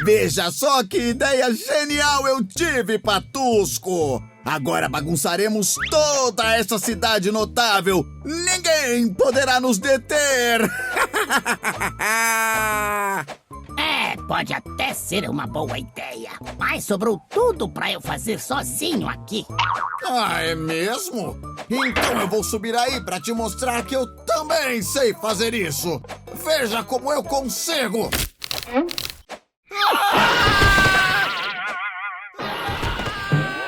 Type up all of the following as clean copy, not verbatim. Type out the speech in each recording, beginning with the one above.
Veja só que ideia genial eu tive, Patusco! Agora bagunçaremos toda essa cidade notável! Ninguém poderá nos deter! Pode até ser uma boa ideia, mas sobrou tudo pra eu fazer sozinho aqui. Ah, é mesmo? Então eu vou subir aí pra te mostrar que eu também sei fazer isso! Veja como eu consigo!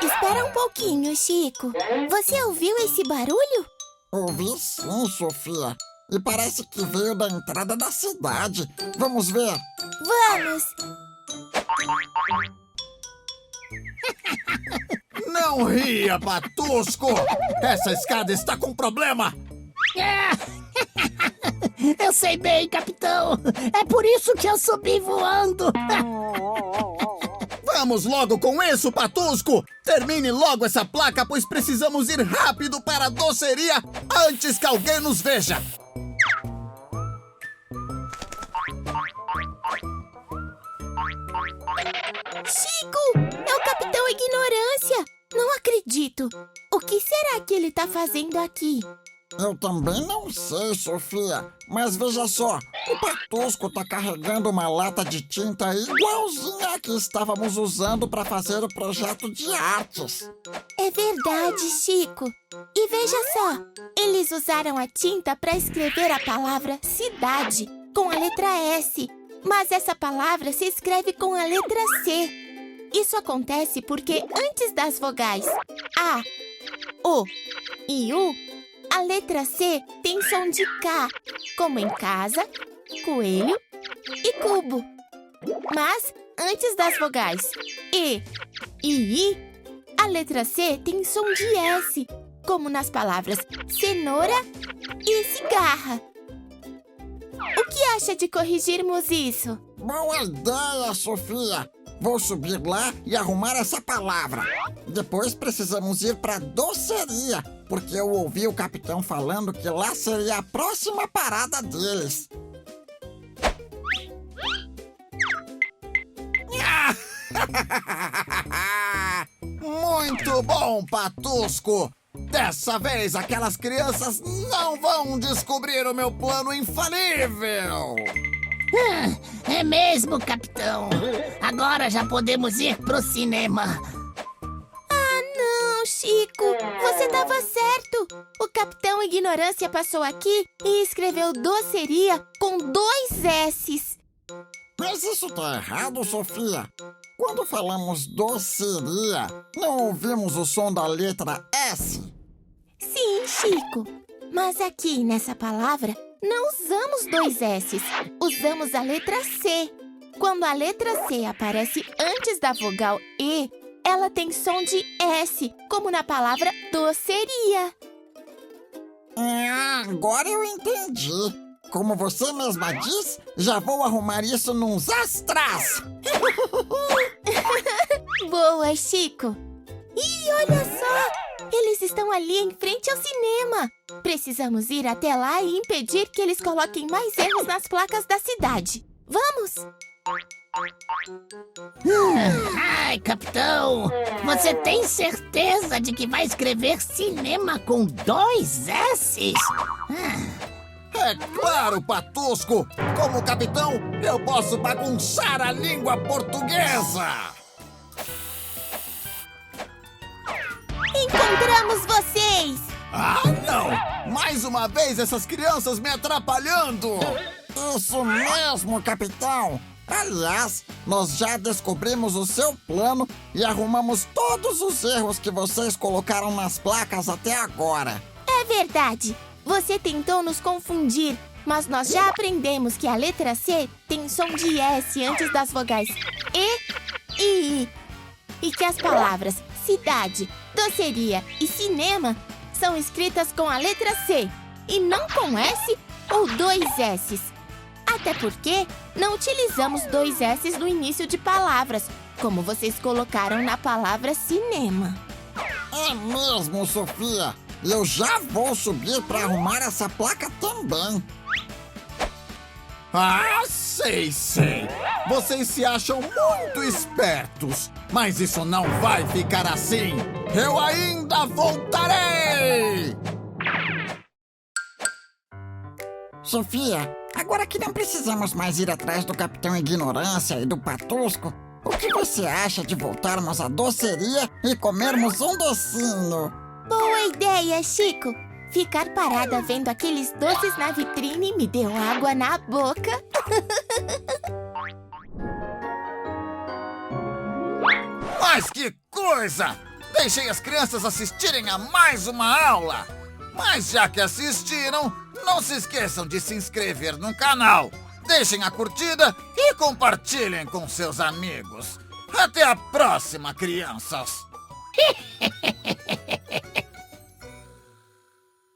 Espera um pouquinho, Chico. Você ouviu esse barulho? Ouvi sim, Sofia. E parece que veio da entrada da cidade. Vamos ver. Vamos! Não ria, Patusco! Essa escada está com problema! Eu sei bem, capitão. É por isso que eu subi voando. Vamos logo com isso, Patusco! Termine logo essa placa, pois precisamos ir rápido para a doceria antes que alguém nos veja! Chico! É o Capitão Ignorância! Não acredito! O que será que ele tá fazendo aqui? Eu também não sei, Sofia. Mas veja só, o Patusco tá carregando uma lata de tinta igualzinha a que estávamos usando para fazer o projeto de artes. É verdade, Chico. E veja só, eles usaram a tinta para escrever a palavra cidade com a letra S. Mas essa palavra se escreve com a letra C. Isso acontece porque antes das vogais A, O e U, a letra C tem som de K, como em casa, coelho e cubo. Mas antes das vogais E e I, a letra C tem som de S, como nas palavras cenoura e cigarra. O que acha de corrigirmos isso? Boa ideia, Sofia. Vou subir lá e arrumar essa palavra. Depois precisamos ir para a doceria, porque eu ouvi o capitão falando que lá seria a próxima parada deles. Muito bom, Patusco! Dessa vez, aquelas crianças não vão descobrir o meu plano infalível! É mesmo, capitão. Agora já podemos ir pro cinema. Não, Chico, você estava certo. O Capitão Ignorância passou aqui e escreveu doceria com 2 S's. Mas isso tá errado, Sofia. Quando falamos doceria, não ouvimos o som da letra S? Sim, Chico. Mas aqui nessa palavra não usamos 2 S's. Usamos a letra C. Quando a letra C aparece antes da vogal E, ela tem som de S, como na palavra doceria. Agora eu entendi. Como você mesma diz, já vou arrumar isso nos astras. Boa, Chico. Ih, olha só! Eles estão ali em frente ao cinema. Precisamos ir até lá e impedir que eles coloquem mais erros nas placas da cidade. Vamos! Ai, capitão, você tem certeza de que vai escrever cinema com 2 S's? É claro, Patusco! Como capitão, eu posso bagunçar a língua portuguesa! Encontramos vocês! Ah, não! Mais uma vez essas crianças me atrapalhando! Isso mesmo, capitão. Aliás, nós já descobrimos o seu plano e arrumamos todos os erros que vocês colocaram nas placas até agora. É verdade. Você tentou nos confundir, mas nós já aprendemos que a letra C tem som de S antes das vogais E e I. E que as palavras cidade, doceria e cinema são escritas com a letra C e não com S ou 2 S's. Até porque não utilizamos 2 S's no início de palavras, como vocês colocaram na palavra cinema. É mesmo, Sofia. Eu já vou subir para arrumar essa placa também. Ah, Sei. Vocês se acham muito espertos, mas isso não vai ficar assim. Eu ainda voltarei! Sofia, agora que não precisamos mais ir atrás do Capitão Ignorância e do Patusco, o que você acha de voltarmos à doceria e comermos um docinho? Boa ideia, Chico. Ficar parada vendo aqueles doces na vitrine me deu água na boca. Mas que coisa! Deixei as crianças assistirem a mais uma aula! Mas já que assistiram, não se esqueçam de se inscrever no canal. Deixem a curtida e compartilhem com seus amigos. Até a próxima, crianças!